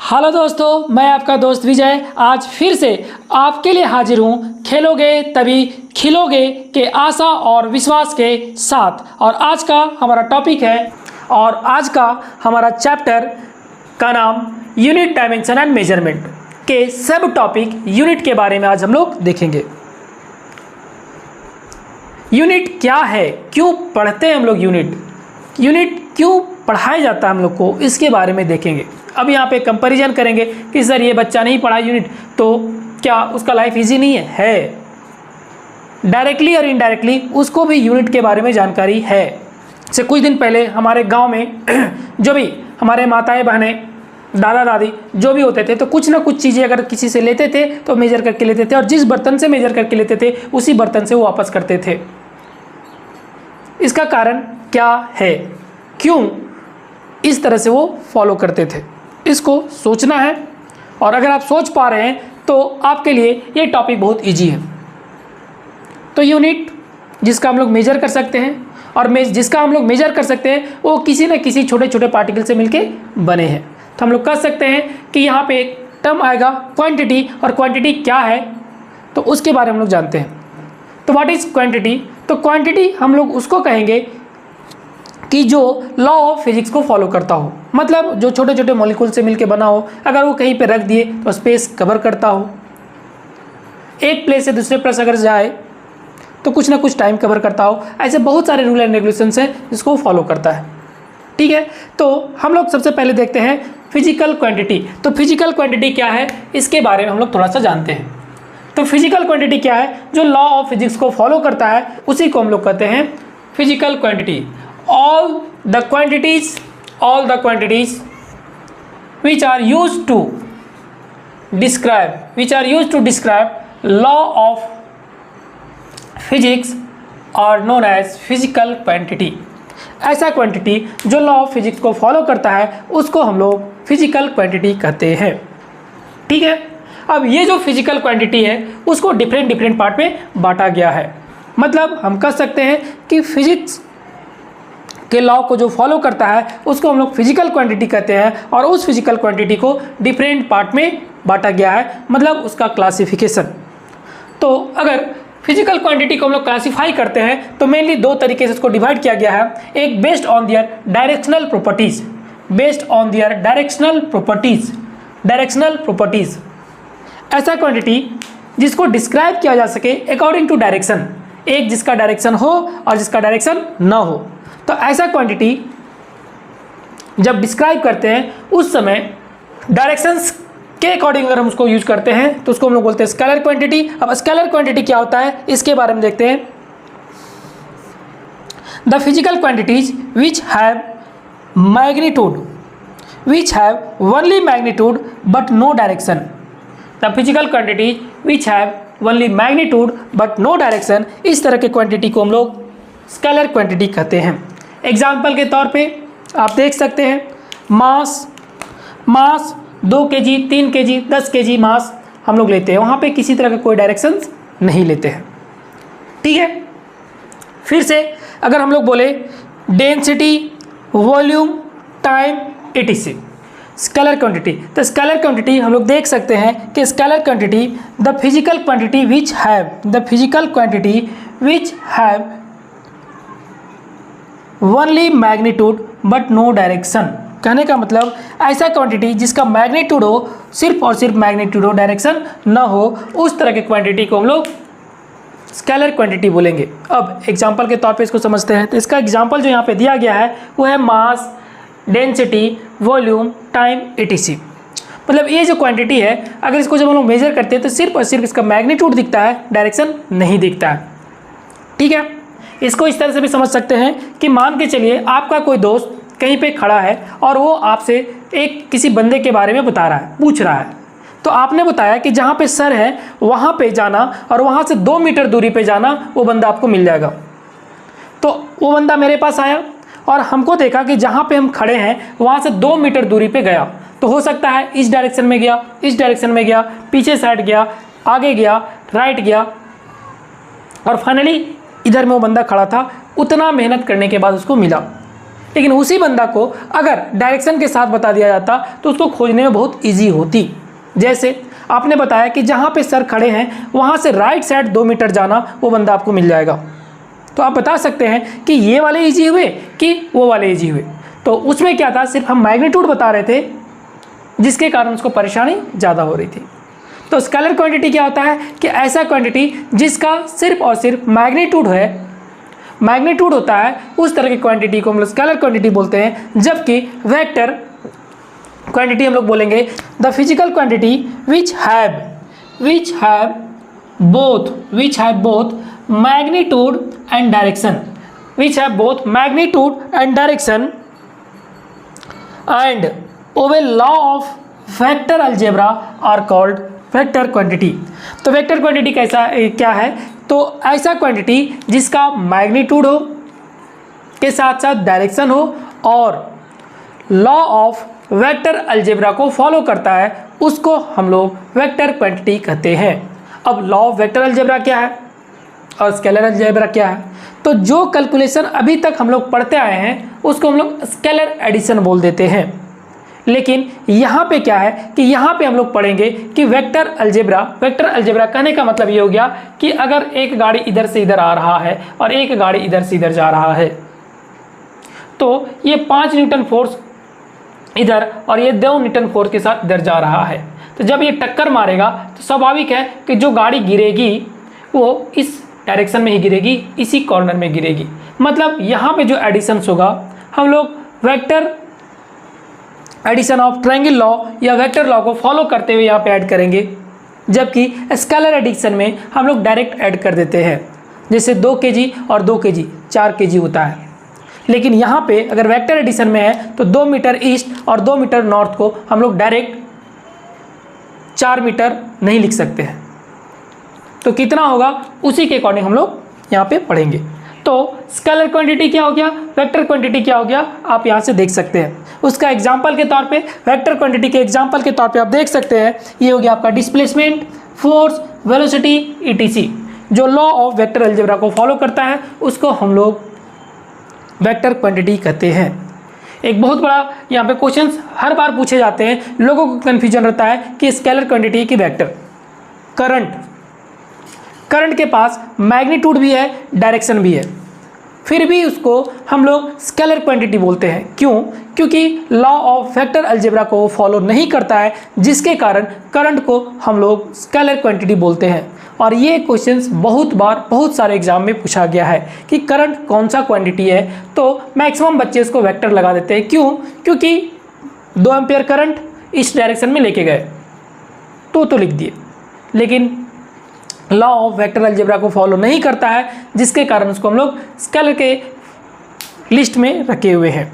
Hello दोस्तों, मैं आपका दोस्त विजय आज फिर से आपके लिए हाजिर हूँ खेलोगे तभी खिलोगे के आशा और विश्वास के साथ। और आज का हमारा टॉपिक है और आज का हमारा चैप्टर का नाम यूनिट डायमेंशन एंड मेजरमेंट के सब टॉपिक यूनिट के बारे में आज हम लोग देखेंगे। यूनिट क्या है, क्यों पढ़ते हैं हम लोग यूनिट क्यों पढ़ाया जाता है हम लोग को, इसके बारे में देखेंगे। अब यहाँ पे कंपैरिजन करेंगे कि सर ये बच्चा नहीं पढ़ा यूनिट तो क्या उसका लाइफ इजी नहीं है? डायरेक्टली और इनडायरेक्टली उसको भी यूनिट के बारे में जानकारी है। जैसे कुछ दिन पहले हमारे गांव में जो भी हमारे माताएं बहनें दादा दादी जो भी होते थे तो कुछ ना कुछ चीज़ें अगर किसी से लेते थे तो मेजर करके लेते थे, और जिस बर्तन से मेजर करके लेते थे उसी बर्तन से वो वापस करते थे। इसका कारण क्या है, क्यों इस तरह से वो फॉलो करते थे, इसको सोचना है। और अगर आप सोच पा रहे हैं तो आपके लिए ये टॉपिक बहुत इजी है। तो यूनिट जिसका हम लोग मेजर कर सकते हैं और जिसका हम लोग मेजर कर सकते हैं वो किसी न किसी छोटे छोटे पार्टिकल से मिलके बने हैं। तो हम लोग कह सकते हैं कि यहाँ पे एक टर्म आएगा क्वांटिटी, और क्वांटिटी क्या है तो उसके बारे में हम लोग जानते हैं। तो व्हाट इज़ क्वांटिटी? तो क्वांटिटी हम लोग उसको कहेंगे कि जो लॉ ऑफ फिजिक्स को फॉलो करता हो, मतलब जो छोटे छोटे मॉलिक्यूल से मिलके बना हो, अगर वो कहीं पे रख दिए तो स्पेस कवर करता हो, एक प्लेस से दूसरे प्लेस अगर जाए तो कुछ ना कुछ टाइम कवर करता हो। ऐसे बहुत सारे रूल एंड रेगुलेशंस हैं जिसको फॉलो करता है। ठीक है, तो हम लोग सबसे पहले देखते हैं फिजिकल क्वांटिटी। तो फिजिकल क्वांटिटी क्या है इसके बारे में हम लोग थोड़ा सा जानते हैं। तो फिजिकल क्वांटिटी क्या है, जो लॉ ऑफ फिजिक्स को फॉलो करता है उसी को हम लोग कहते हैं physical quantity. all the quantities which are used to describe law of physics are known as physical quantity। ऐसा क्वांटिटी जो लॉ ऑफ फिजिक्स को फॉलो करता है उसको हम लोग फिजिकल क्वांटिटी कहते हैं। ठीक है, अब ये जो फिजिकल क्वांटिटी है उसको डिफरेंट पार्ट में बांटा गया है। मतलब हम कह सकते हैं कि फिजिक्स के लॉ को जो फॉलो करता है उसको हम लोग फिजिकल क्वांटिटी कहते हैं, और उस फिजिकल क्वांटिटी को डिफरेंट पार्ट में बांटा गया है, मतलब उसका क्लासिफिकेशन। तो अगर फिजिकल क्वांटिटी को हम लोग क्लासीफाई करते हैं तो मेनली दो तरीके से इसको डिवाइड किया गया है। एक based on their directional properties, ऐसा क्वांटिटी जिसको डिस्क्राइब किया जा सके अकॉर्डिंग टू डायरेक्शन, एक जिसका डायरेक्शन हो और जिसका डायरेक्शन न हो। तो ऐसा क्वांटिटी जब डिस्क्राइब करते हैं उस समय डायरेक्शंस के अकॉर्डिंग अगर हम उसको यूज करते हैं तो उसको हम लोग बोलते हैं स्केलर क्वांटिटी। अब स्केलर क्वांटिटी क्या होता है इसके बारे में देखते हैं। The physical quantities which have only magnitude but no direction. The physical quantities which have only magnitude but no direction, इस तरह के क्वांटिटी को हम लोग स्केलर क्वांटिटी कहते हैं। एग्जाम्पल के तौर पे आप देख सकते हैं मास 2 kg 3 kg 10 kg मास हम लोग लेते हैं, वहाँ पे किसी तरह का कोई डायरेक्शंस नहीं लेते हैं। ठीक है, फिर से अगर हम लोग बोले density, volume, time, etc scalar quantity, तो स्केलर क्वांटिटी हम लोग देख सकते हैं कि scalar quantity the physical quantity which have only magnitude but no direction. कहने का मतलब ऐसा क्वांटिटी जिसका मैग्नीट्यूड हो, सिर्फ और सिर्फ मैग्नीट्यूड हो, डायरेक्शन न हो, उस तरह के क्वांटिटी को हम लोग स्केलर क्वांटिटी बोलेंगे। अब एग्जांपल के तौर पे इसको समझते हैं। तो इसका एग्जांपल जो यहाँ पे दिया गया है वो है मास, डेंसिटी, वॉल्यूम, टाइम, etc। मतलब ये जो क्वांटिटी है अगर इसको जब हम लोग मेजर करते हैं तो सिर्फ और सिर्फ इसका मैग्नीट्यूड दिखता है, डायरेक्शन नहीं दिखता है। ठीक है, इसको इस तरह से भी समझ सकते हैं कि मान के चलिए आपका कोई दोस्त कहीं पे खड़ा है और वो आपसे एक किसी बंदे के बारे में पूछ रहा है। तो आपने बताया कि जहाँ पे सर है वहाँ पे जाना और वहाँ से 2 मीटर दूरी पे जाना, वो बंदा आपको मिल जाएगा। तो वो बंदा मेरे पास आया और हमको देखा कि जहाँ पे हम खड़े हैं वहाँ से 2 मीटर दूरी पे गया। तो हो सकता है इस डायरेक्शन में गया, इस डायरेक्शन में गया, पीछे साइड गया, आगे गया, राइट गया, और फाइनली इधर में वो बंदा खड़ा था। उतना मेहनत करने के बाद उसको मिला। लेकिन उसी बंदा को अगर डायरेक्शन के साथ बता दिया जाता तो उसको खोजने में बहुत ईजी होती। जैसे आपने बताया कि जहाँ पे सर खड़े हैं वहाँ से राइट साइड 2 मीटर जाना, वो बंदा आपको मिल जाएगा। तो आप बता सकते हैं कि ये वाले ईजी हुए कि वो वाले ईजी हुए। तो उसमें क्या था, सिर्फ हम मैग्नीट्यूड बता रहे थे जिसके कारण उसको परेशानी ज़्यादा हो रही थी। तो स्केलर क्वांटिटी क्या होता है कि ऐसा क्वांटिटी जिसका सिर्फ और सिर्फ मैग्नीट्यूड मैग्नीट्यूड होता है, उस तरह की क्वांटिटी को हम लोग स्केलर क्वांटिटी बोलते हैं। जबकि वेक्टर क्वांटिटी हम लोग बोलेंगे the physical quantity which have both magnitude and direction, and obey law of vector algebra are called vector quantity. तो वेक्टर क्वांटिटी कैसा क्या है, तो ऐसा क्वांटिटी जिसका मैग्नीट्यूड हो के साथ साथ डायरेक्शन हो और लॉ ऑफ वेक्टर अलजेब्रा को फॉलो करता है, उसको हम लोग वेक्टर क्वांटिटी कहते हैं। अब लॉ ऑफ वेक्टर अलजेब्रा क्या है और स्केलर अलजेब्रा क्या है, तो जो कैलकुलेशन अभी तक हम लोग पढ़ते आए हैं उसको हम लोग स्केलर एडिशन बोल देते हैं। लेकिन यहाँ पे क्या है कि यहाँ पे हम लोग पढ़ेंगे कि वेक्टर अलजेब्रा कहने का मतलब ये हो गया कि अगर एक गाड़ी इधर से इधर आ रहा है और एक गाड़ी इधर से इधर जा रहा है, तो ये 5 न्यूटन फोर्स इधर और ये 2 न्यूटन फोर्स के साथ इधर जा रहा है। तो जब ये टक्कर मारेगा तो स्वाभाविक है कि जो गाड़ी गिरेगी वो इस डायरेक्शन में ही गिरेगी, इसी कॉर्नर में गिरेगी। मतलब यहाँ पे जो एडिशंस होगा हम लोग vector addition of triangle law या वेक्टर लॉ को फॉलो करते हुए यहाँ पे ऐड करेंगे, जबकि स्केलर एडिशन में हम लोग डायरेक्ट ऐड कर देते हैं। जैसे 2 kg और 2 kg 4 kg होता है। लेकिन यहाँ पे अगर वेक्टर एडिशन में है तो 2 मीटर ईस्ट और 2 मीटर नॉर्थ को हम लोग डायरेक्ट 4 मीटर नहीं लिख सकते हैं। तो कितना होगा उसी के अकॉर्डिंग हम लोग यहाँ पे पढ़ेंगे। तो स्केलर क्वांटिटी क्या हो गया, वेक्टर क्वांटिटी क्या हो गया, आप यहाँ से देख सकते हैं। उसका एग्जांपल के तौर पे वेक्टर क्वांटिटी के एग्जांपल के तौर पे आप देख सकते हैं, ये हो गया आपका डिस्प्लेसमेंट, फोर्स, वेलोसिटी, ईटीसी। जो लॉ ऑफ वेक्टर अलजेब्रा को फॉलो करता है उसको हम लोग वेक्टर क्वांटिटी कहते हैं। एक बहुत बड़ा यहाँ पे क्वेश्चंस हर बार पूछे जाते हैं, लोगों को कन्फ्यूजन रहता है कि स्केलर क्वांटिटी की वेक्टर। करंट के पास मैग्नीट्यूड भी है, डायरेक्शन भी है, फिर भी उसको हम लोग स्केलर क्वांटिटी बोलते हैं। क्यों? क्योंकि लॉ ऑफ वेक्टर अलजेब्रा को फॉलो नहीं करता है, जिसके कारण करंट को हम लोग स्केलर क्वांटिटी बोलते हैं। और ये क्वेश्चंस बहुत सारे एग्जाम में पूछा गया है कि करंट कौन सा क्वांटिटी है, तो मैक्सिमम बच्चे इसको वेक्टर लगा देते हैं। क्यों? क्योंकि 2 एम्पियर करंट इस डायरेक्शन में लेके गए तो लिख दिए, लेकिन लॉ ऑफ वेक्टर अलजेब्रा को फॉलो नहीं करता है, जिसके कारण उसको हम लोग स्केलर के लिस्ट में रखे हुए हैं।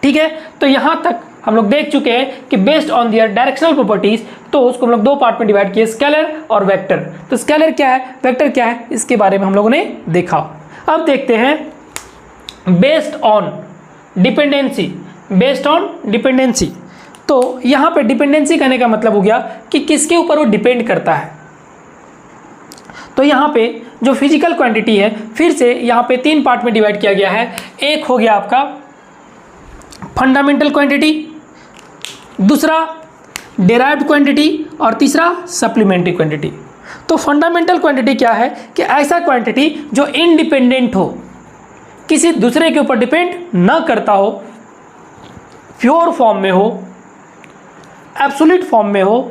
ठीक है, तो यहाँ तक हम लोग देख चुके हैं कि based on their directional properties, तो उसको हम लोग 2 पार्ट में डिवाइड किए, स्केलर और वेक्टर। तो स्केलर क्या है, वेक्टर क्या है, इसके बारे में हम लोगों ने देखा। अब देखते हैं बेस्ड ऑन डिपेंडेंसी। तो यहाँ पे डिपेंडेंसी कहने का मतलब हो गया कि किसके ऊपर वो डिपेंड करता है। तो यहाँ पे जो फिजिकल क्वांटिटी है, फिर से यहाँ पे 3 पार्ट में डिवाइड किया गया है। एक हो गया आपका फंडामेंटल क्वांटिटी, दूसरा डेराइव्ड क्वांटिटी और तीसरा सप्लीमेंट्री क्वांटिटी। तो फंडामेंटल क्वांटिटी क्या है कि ऐसा क्वांटिटी जो इंडिपेंडेंट हो, किसी दूसरे के ऊपर डिपेंड न करता हो, प्योर फॉर्म में हो, एब्सोल्यूट फॉर्म में हो,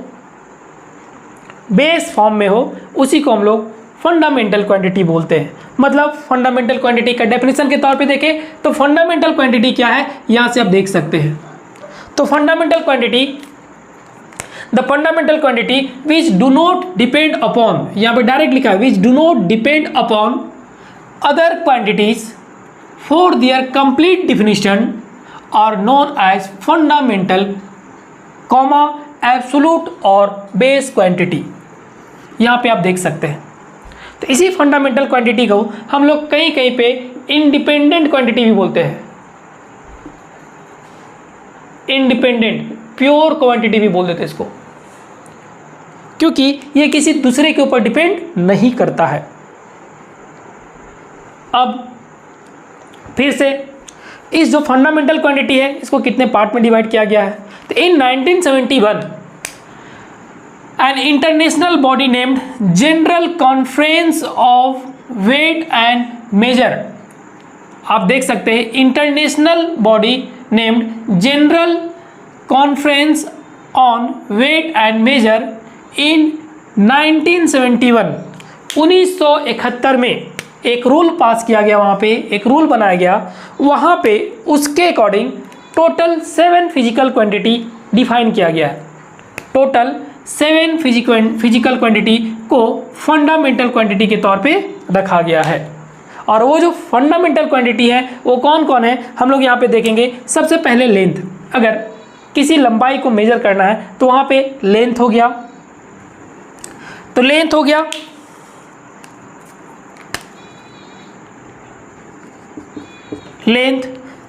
बेस फॉर्म में हो, उसी को हम लोग फंडामेंटल क्वांटिटी बोलते हैं। मतलब फंडामेंटल क्वांटिटी का डेफिनेशन के तौर पे देखें तो फंडामेंटल क्वांटिटी क्या है, यहाँ से आप देख सकते हैं। तो fundamental quantity, the fundamental quantity which do not depend upon, यहाँ पे डायरेक्ट लिखा है, which do not depend upon other quantities for their complete definition are known as fundamental, absolute और बेस क्वांटिटी। यहाँ पे आप देख सकते हैं। तो इसी फंडामेंटल क्वांटिटी को हम लोग कहीं पे इंडिपेंडेंट क्वांटिटी भी बोलते हैं, इंडिपेंडेंट प्योर क्वांटिटी भी बोल देते हैं इसको, क्योंकि ये किसी दूसरे के ऊपर डिपेंड नहीं करता है। अब फिर से इस जो फंडामेंटल क्वांटिटी है इसको कितने पार्ट में डिवाइड किया गया है। तो in 1971 an international body named general conference of weight and measure, आप देख सकते हैं international body named general conference on weight and measure in 1971, 1971 में एक रूल पास किया गया, वहाँ पे एक रूल बनाया गया, वहाँ पे उसके according total 7 physical quantity define किया गया है। टोटल 7 फिजिकल क्वांटिटी को फंडामेंटल क्वांटिटी के तौर पे रखा गया है। और वो जो फंडामेंटल क्वांटिटी है वो कौन कौन है हम लोग यहाँ पे देखेंगे। सबसे पहले लेंथ, अगर किसी लंबाई को मेजर करना है तो वहाँ पे लेंथ हो गया, तो लेंथ हो गया। लेंथ,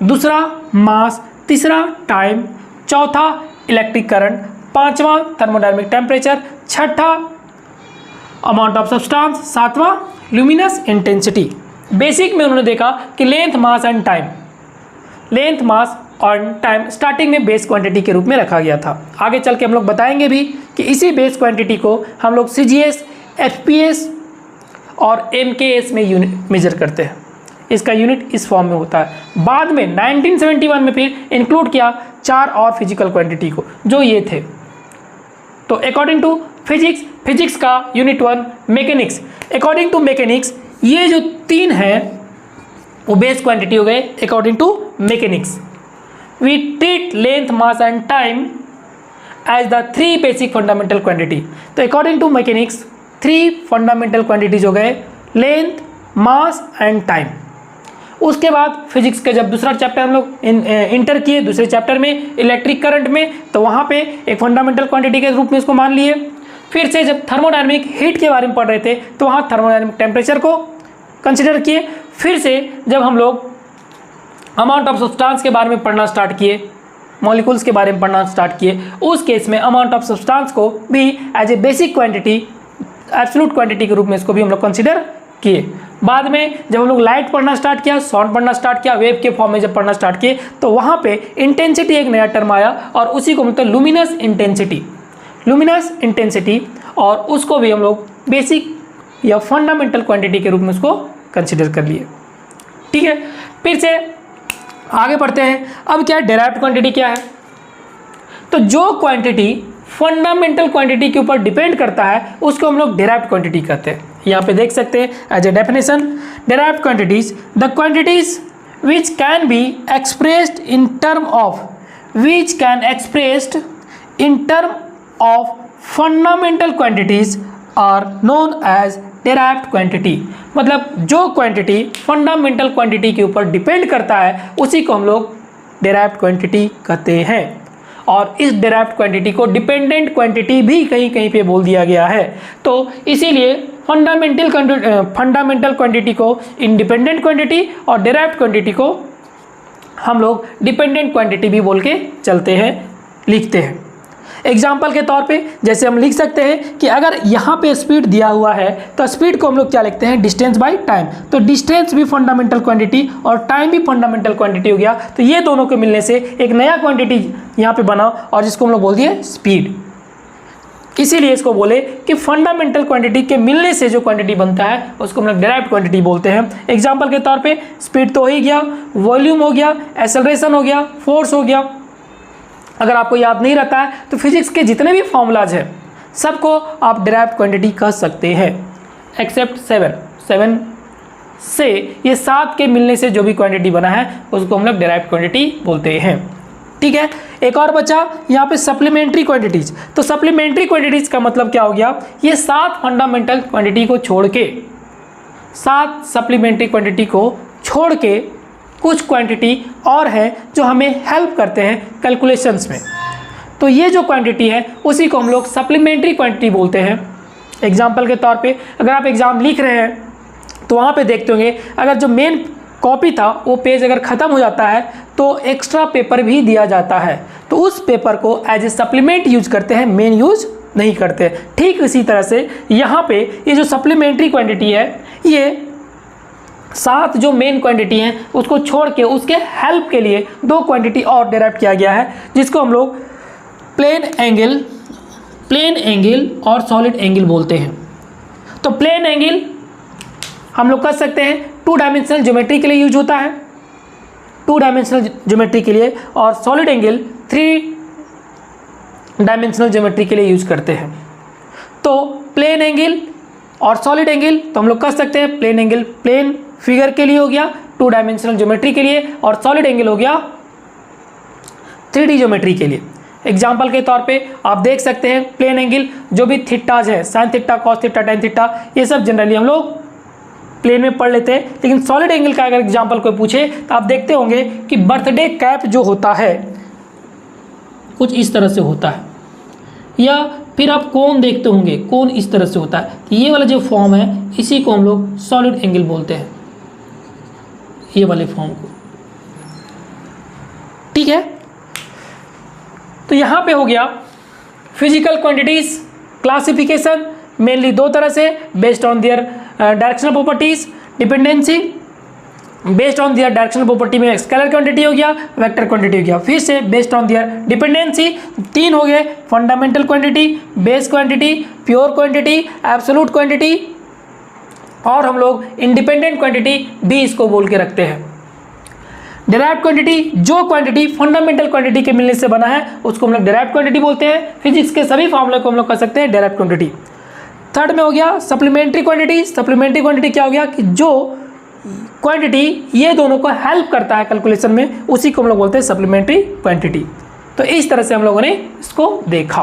दूसरा मास, तीसरा टाइम, चौथा इलेक्ट्रिक करंट, पांचवा थर्मोडायनेमिक टेम्परेचर, छठा अमाउंट ऑफ सब्सटेंस, सातवां ल्यूमिनस इंटेंसिटी। बेसिक में उन्होंने देखा कि length, mass and time, length, mass और टाइम स्टार्टिंग में बेस क्वांटिटी के रूप में रखा गया था। आगे चल के हम लोग बताएंगे भी कि इसी बेस क्वांटिटी को हम लोग CGS, FPS और MKS में यूनिट मेजर करते हैं। इसका यूनिट इस फॉर्म में होता है। बाद में 1971 में फिर इंक्लूड किया 4 और फिजिकल क्वांटिटी को, जो ये थे। तो अकॉर्डिंग टू फिजिक्स का unit 1 mechanics, according to mechanics ये जो 3 हैं वो बेस क्वांटिटी हो गए according to mechanics. We treat length, mass and time as the 3 basic fundamental quantity. तो according to mechanics 3 fundamental quantities हो गए, लेंथ, मास एंड टाइम। उसके बाद फिजिक्स का जब दूसरा चैप्टर हम लोग इंटर किए, दूसरे चैप्टर में इलेक्ट्रिक करंट में, तो वहाँ पे एक फंडामेंटल क्वांटिटी के रूप में इसको मान लिए। फिर से जब थर्मोडायनेमिक हीट के बारे में पढ़ रहे थे तो वहाँ थर्मोडायनेमिक टेम्परेचर को कंसिडर किए। फिर से जब हम लोग अमाउंट ऑफ सब्सटेंस के बारे में पढ़ना स्टार्ट किए, मॉलिक्यूल्स के बारे में पढ़ना स्टार्ट किए, उस केस में अमाउंट ऑफ सब्सटेंस को भी as a basic quantity, absolute quantity के रूप में इसको भी हम लोग कंसिडर किए। बाद में जब हम लोग लाइट पढ़ना स्टार्ट किया, साउंड पढ़ना स्टार्ट किया, वेव के फॉर्म में जब पढ़ना स्टार्ट किए तो वहाँ पे इंटेंसिटी एक नया टर्म आया और उसी को मतलब लुमिनस इंटेंसिटी, लुमिनस इंटेंसिटी, और उसको भी हम लोग बेसिक या फंडामेंटल क्वांटिटी के रूप में उसको कंसिडर कर लिए। ठीक है, फिर से आगे बढ़ते हैं। अब क्या है, डेराइव्ड क्वांटिटी क्या है। तो जो क्वांटिटी फंडामेंटल क्वांटिटी के ऊपर डिपेंड करता है उसको हम लोग डेराइव्ड क्वांटिटी कहते हैं। यहाँ पे देख सकते हैं as a definition, derived quantities the quantities which can be expressed in term of fundamental quantities are known as derived quantity. मतलब जो क्वांटिटी फंडामेंटल क्वांटिटी के ऊपर डिपेंड करता है उसी को हम लोग डेराइव्ड क्वांटिटी कहते हैं। और इस डेराइव्ड क्वांटिटी को डिपेंडेंट क्वांटिटी भी कहीं कहीं पे बोल दिया गया है। तो इसीलिए फंडामेंटल क्वांटिटी को इंडिपेंडेंट क्वांटिटी और डेराइव्ड क्वांटिटी को हम लोग डिपेंडेंट क्वांटिटी भी बोल के चलते हैं, लिखते हैं। एग्जाम्पल के तौर पे जैसे हम लिख सकते हैं कि अगर यहाँ पे स्पीड दिया हुआ है तो स्पीड को हम लोग क्या लिखते हैं, डिस्टेंस बाय टाइम। तो डिस्टेंस भी फंडामेंटल क्वांटिटी और टाइम भी फंडामेंटल क्वांटिटी हो गया। तो ये दोनों के मिलने से एक नया क्वांटिटी यहाँ पे बना और जिसको हम लोग बोल दिए स्पीड। इसीलिए इसको बोले कि फंडामेंटल क्वांटिटी के मिलने से जो क्वांटिटी बनता है उसको हम लोग डेराइव्ड क्वांटिटी बोलते हैं। एग्जाम्पल के तौर पे स्पीड तो हो ही गया, वॉल्यूम हो गया, एक्सेलरेशन हो गया, फोर्स हो गया। अगर आपको याद नहीं रहता है तो फिजिक्स के जितने भी फॉर्मूलाज हैं सबको आप डेराइव्ड क्वांटिटी कह सकते हैं, एक्सेप्ट 7 से ये 7 के मिलने से जो भी क्वांटिटी बना है उसको हम लोग डेराइव्ड क्वांटिटी बोलते हैं। ठीक है, एक और बचा यहाँ पे सप्लीमेंट्री क्वांटिटीज। तो सप्लीमेंट्री क्वांटिटीज का मतलब क्या हो गया, ये 7 फंडामेंटल क्वांटिटी को छोड़ के, 7 सप्लीमेंट्री क्वांटिटी को छोड़ के कुछ क्वांटिटी और है जो हमें हेल्प करते हैं कैलकुलेशंस में। तो ये जो क्वांटिटी है उसी को हम लोग सप्लीमेंट्री क्वांटिटी बोलते हैं। एग्जाम्पल के तौर पे अगर आप एग्ज़ाम लिख रहे हैं तो वहाँ पे देखते होंगे अगर जो मेन कॉपी था वो पेज अगर ख़त्म हो जाता है तो एक्स्ट्रा पेपर भी दिया जाता है, तो उस पेपर को एज ए सप्लीमेंट यूज करते हैं, मेन यूज नहीं करते। ठीक इसी तरह से यहाँ पे ये जो सप्लीमेंट्री क्वांटिटी है ये सात जो मेन क्वांटिटी हैं उसको छोड़ के उसके हेल्प के लिए दो क्वांटिटी और डेराइव किया गया है, जिसको हम लोग प्लेन एंगल और सॉलिड एंगल बोलते हैं। तो प्लेन एंगल हम लोग कर सकते हैं 2 डायमेंशनल ज्योमेट्री के लिए यूज होता है, 2 डायमेंशनल ज्योमेट्री के लिए, और सॉलिड एंगल 3 डायमेंशनल ज्योमेट्री के लिए यूज करते हैं। तो प्लेन एंगल और सॉलिड एंगल तो हम लोग कर सकते हैं, प्लेन एंगल प्लेन फिगर के लिए हो गया 2 डायमेंशनल ज्योमेट्री के लिए, और सॉलिड एंगल हो गया 3D ज्योमेट्री के लिए। एग्जाम्पल के तौर पे आप देख सकते हैं प्लेन एंगल जो भी थीटाज है, sine theta, cos theta, tan theta, ये सब जनरली हम लोग प्लेन में पढ़ लेते हैं। लेकिन सॉलिड एंगल का अगर एग्जाम्पल कोई पूछे तो आप देखते होंगे कि बर्थडे कैप जो होता है कुछ इस तरह से होता है, या फिर आप कोन देखते होंगे, कोन इस तरह से होता है। ये वाला जो फॉर्म है इसी को हम लोग सॉलिड एंगल बोलते हैं, ये वाले फॉर्म को। ठीक है, तो यहाँ पे हो गया फिजिकल क्वांटिटीज क्लासिफिकेशन, मेनली 2 तरह से, based on their directional properties, dependency based on their directional property में स्केलर क्वांटिटी हो गया, वेक्टर क्वांटिटी हो गया। फिर से बेस्ड ऑन दियर डिपेंडेंसी 3 हो गए, fundamental quantity, base quantity, pure quantity, absolute quantity, और हम लोग इंडिपेंडेंट क्वांटिटी भी इसको बोल के रखते हैं। डेराइव्ड क्वांटिटी, जो क्वांटिटी फंडामेंटल क्वांटिटी के मिलने से बना है उसको हम लोग डेराइव्ड क्वांटिटी बोलते हैं। फिजिक्स के सभी फॉर्मूले को हम लोग कर सकते हैं डेराइव्ड क्वांटिटी। थर्ड में हो गया सप्लीमेंट्री क्वांटिटी। सप्लीमेंट्री क्वांटिटी क्या हो गया कि जो क्वांटिटी ये दोनों को हेल्प करता है कैलकुलेशन में, उसी को हम लोग बोलते हैं सप्लीमेंट्री क्वांटिटी। तो इस तरह से हम लोगों ने इसको देखा।